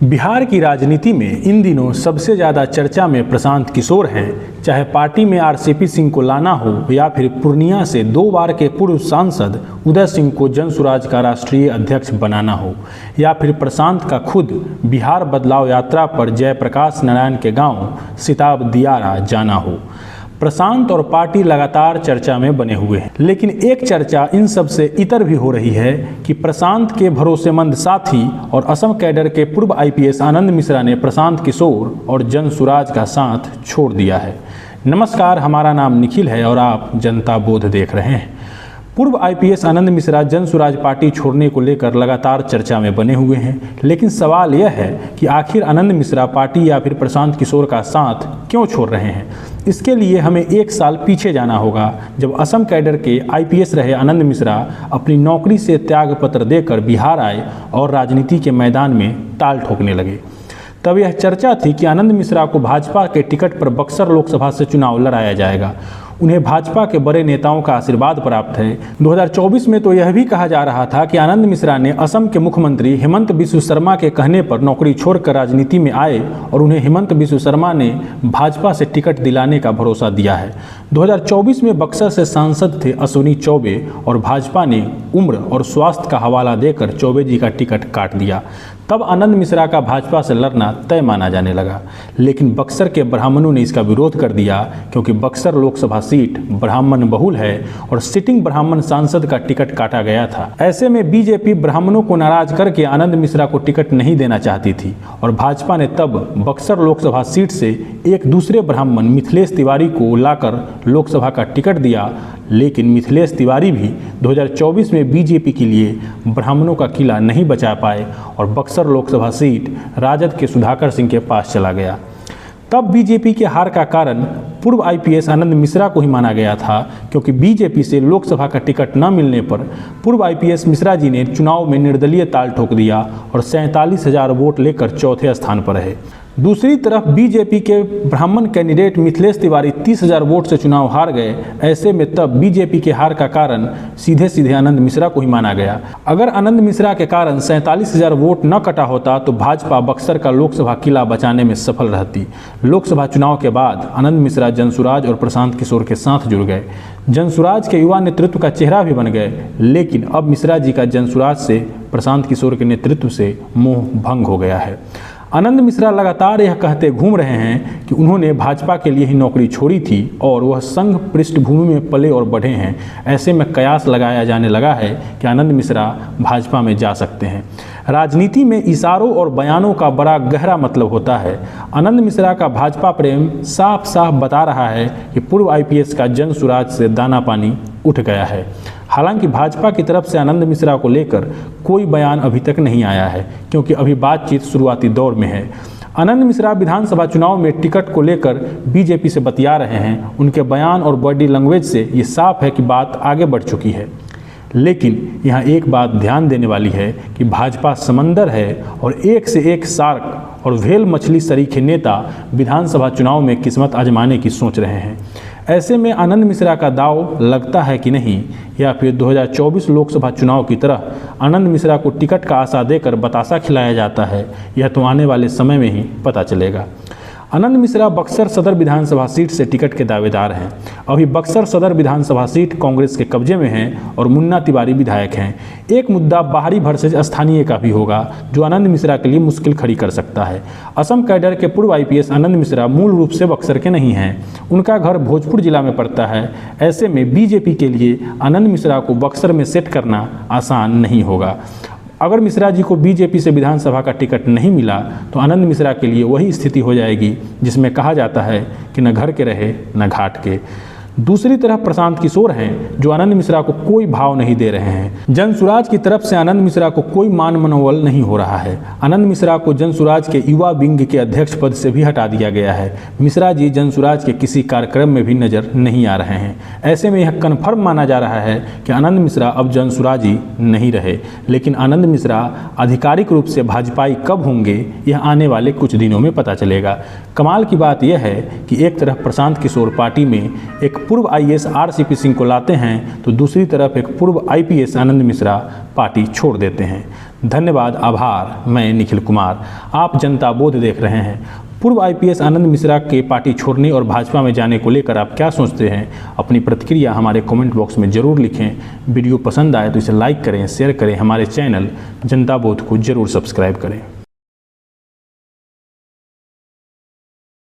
बिहार की राजनीति में इन दिनों सबसे ज़्यादा चर्चा में प्रशांत किशोर हैं। चाहे पार्टी में आरसीपी सिंह को लाना हो या फिर पूर्णिया से 2 बार के पूर्व सांसद उदय सिंह को जनसुराज का राष्ट्रीय अध्यक्ष बनाना हो या फिर प्रशांत का खुद बिहार बदलाव यात्रा पर जयप्रकाश नारायण के गांव सिताब दियारा जाना हो, प्रशांत और पार्टी लगातार चर्चा में बने हुए हैं। लेकिन एक चर्चा इन सब से इतर भी हो रही है कि प्रशांत के भरोसेमंद साथी और असम कैडर के पूर्व आईपीएस आनंद मिश्रा ने प्रशांत किशोर और जनसुराज का साथ छोड़ दिया है। नमस्कार, हमारा नाम निखिल है और आप जनता बोध देख रहे हैं। पूर्व आईपीएस आनंद मिश्रा जनसुराज पार्टी छोड़ने को लेकर लगातार चर्चा में बने हुए हैं। लेकिन सवाल यह है कि आखिर आनंद मिश्रा पार्टी या फिर प्रशांत किशोर का साथ क्यों छोड़ रहे हैं। इसके लिए हमें 1 साल पीछे जाना होगा, जब असम कैडर के आईपीएस रहे आनंद मिश्रा अपनी नौकरी से त्यागपत्र देकर बिहार आए और राजनीति के मैदान में ताल ठोकने लगे। तब यह चर्चा थी कि आनंद मिश्रा को भाजपा के टिकट पर बक्सर लोकसभा से चुनाव लड़ाया जाएगा। उन्हें भाजपा के बड़े नेताओं का आशीर्वाद प्राप्त है। 2024 में तो यह भी कहा जा रहा था कि आनंद मिश्रा ने असम के मुख्यमंत्री हेमंत बिस्व शर्मा के कहने पर नौकरी छोड़कर राजनीति में आए और उन्हें हेमंत बिस्व शर्मा ने भाजपा से टिकट दिलाने का भरोसा दिया है। 2024 में बक्सर से सांसद थे अश्विनी चौबे और भाजपा ने उम्र और स्वास्थ्य का हवाला देकर चौबे जी का टिकट काट दिया। तब आनंद मिश्रा का भाजपा से लड़ना तय माना जाने लगा। लेकिन बक्सर के ब्राह्मणों ने इसका विरोध कर दिया, क्योंकि बक्सर लोकसभा सीट ब्राह्मण बहुल है और सिटिंग ब्राह्मण सांसद का टिकट काटा गया था। ऐसे में बीजेपी ब्राह्मणों को नाराज करके आनंद मिश्रा को टिकट नहीं देना चाहती थी और भाजपा ने तब बक्सर लोकसभा सीट से एक दूसरे ब्राह्मण मिथिलेश तिवारी को लाकर लोकसभा का टिकट दिया। लेकिन मिथिलेश तिवारी भी 2024 में बीजेपी के लिए ब्राह्मणों का किला नहीं बचा पाए और बक्सर लोकसभा सीट राजद के सुधाकर सिंह के पास चला गया। तब बीजेपी के हार का कारण पूर्व आईपीएस आनंद मिश्रा को ही माना गया था, क्योंकि बीजेपी से लोकसभा का टिकट न मिलने पर पूर्व आईपीएस मिश्रा जी ने चुनाव में निर्दलीय ताल ठोक दिया और 47,000 वोट लेकर चौथे स्थान पर रहे। दूसरी तरफ बीजेपी के ब्राह्मण कैंडिडेट मिथिलेश तिवारी 30,000 वोट से चुनाव हार गए। ऐसे में तब बीजेपी के हार का कारण सीधे सीधे आनंद मिश्रा को ही माना गया। अगर आनंद मिश्रा के कारण 47,000 वोट न कटा होता तो भाजपा बक्सर का लोकसभा किला बचाने में सफल रहती। लोकसभा चुनाव के बाद आनंद मिश्रा जनसुराज और प्रशांत किशोर के साथ जुड़ गए। जनसुराज के युवा नेतृत्व का चेहरा भी बन गए। लेकिन अब मिश्रा जी का जनसुराज से प्रशांत किशोर के नेतृत्व से मोह भंग हो गया है। आनंद मिश्रा लगातार यह कहते घूम रहे हैं कि उन्होंने भाजपा के लिए ही नौकरी छोड़ी थी और वह संघ पृष्ठभूमि में पले और बढ़े हैं। ऐसे में कयास लगाया जाने लगा है कि आनंद मिश्रा भाजपा में जा सकते हैं। राजनीति में इशारों और बयानों का बड़ा गहरा मतलब होता है। आनंद मिश्रा का भाजपा प्रेम साफ साफ बता रहा है कि पूर्व आईपीएस का जनसुराज से दाना पानी उठ गया है। हालांकि भाजपा की तरफ से आनंद मिश्रा को लेकर कोई बयान अभी तक नहीं आया है, क्योंकि अभी बातचीत शुरुआती दौर में है। आनंद मिश्रा विधानसभा चुनाव में टिकट को लेकर बीजेपी से बतिया रहे हैं। उनके बयान और बॉडी लैंग्वेज से ये साफ है कि बात आगे बढ़ चुकी है। लेकिन यहाँ एक बात ध्यान देने वाली है कि भाजपा समंदर है और एक से एक शार्क और व्हेल मछली सरीखे नेता विधानसभा चुनाव में किस्मत आजमाने की सोच रहे हैं। ऐसे में आनंद मिश्रा का दाव लगता है कि नहीं, या फिर 2024 लोकसभा चुनाव की तरह आनंद मिश्रा को टिकट का आशा देकर बतासा खिलाया जाता है, यह तो आने वाले समय में ही पता चलेगा। आनंद मिश्रा बक्सर सदर विधानसभा सीट से टिकट के दावेदार हैं। अभी बक्सर सदर विधानसभा सीट कांग्रेस के कब्जे में है और मुन्ना तिवारी विधायक हैं। एक मुद्दा बाहरी वर्सेज स्थानीय का भी होगा, जो आनंद मिश्रा के लिए मुश्किल खड़ी कर सकता है। असम कैडर के पूर्व आईपीएस आनंद मिश्रा मूल रूप से बक्सर के नहीं हैं। उनका घर भोजपुर जिला में पड़ता है। ऐसे में बीजेपी के लिए आनंद मिश्रा को बक्सर में सेट करना आसान नहीं होगा। अगर मिश्रा जी को बीजेपी से विधानसभा का टिकट नहीं मिला तो आनंद मिश्रा के लिए वही स्थिति हो जाएगी जिसमें कहा जाता है कि न घर के रहे न घाट के। दूसरी तरफ प्रशांत किशोर हैं, जो आनंद मिश्रा को कोई भाव नहीं दे रहे हैं। जनसुराज की तरफ से आनंद मिश्रा को कोई मान मनोबल नहीं हो रहा है। आनंद मिश्रा को जनसुराज के युवा विंग के अध्यक्ष पद से भी हटा दिया गया है। मिश्रा जी जनसुराज के किसी कार्यक्रम में भी नजर नहीं आ रहे हैं। ऐसे में यह कन्फर्म माना जा रहा है कि आनंद मिश्रा अब जनसुराजी नहीं रहे। लेकिन आनंद मिश्रा आधिकारिक रूप से भाजपाई कब होंगे, यह आने वाले कुछ दिनों में पता चलेगा। कमाल की बात यह है कि एक तरफ प्रशांत किशोर पार्टी में एक पूर्व आईएएस आरसीपी सिंह को लाते हैं तो दूसरी तरफ एक पूर्व आईपीएस आनंद मिश्रा पार्टी छोड़ देते हैं। धन्यवाद, आभार। मैं निखिल कुमार, आप जनता बोध देख रहे हैं। पूर्व IPS आनंद मिश्रा के पार्टी छोड़ने और भाजपा में जाने को लेकर आप क्या सोचते हैं? अपनी प्रतिक्रिया हमारे कमेंट बॉक्स में ज़रूर लिखें। वीडियो पसंद आए तो इसे लाइक करें, शेयर करें। हमारे चैनल जनता बोध को ज़रूर सब्सक्राइब करें।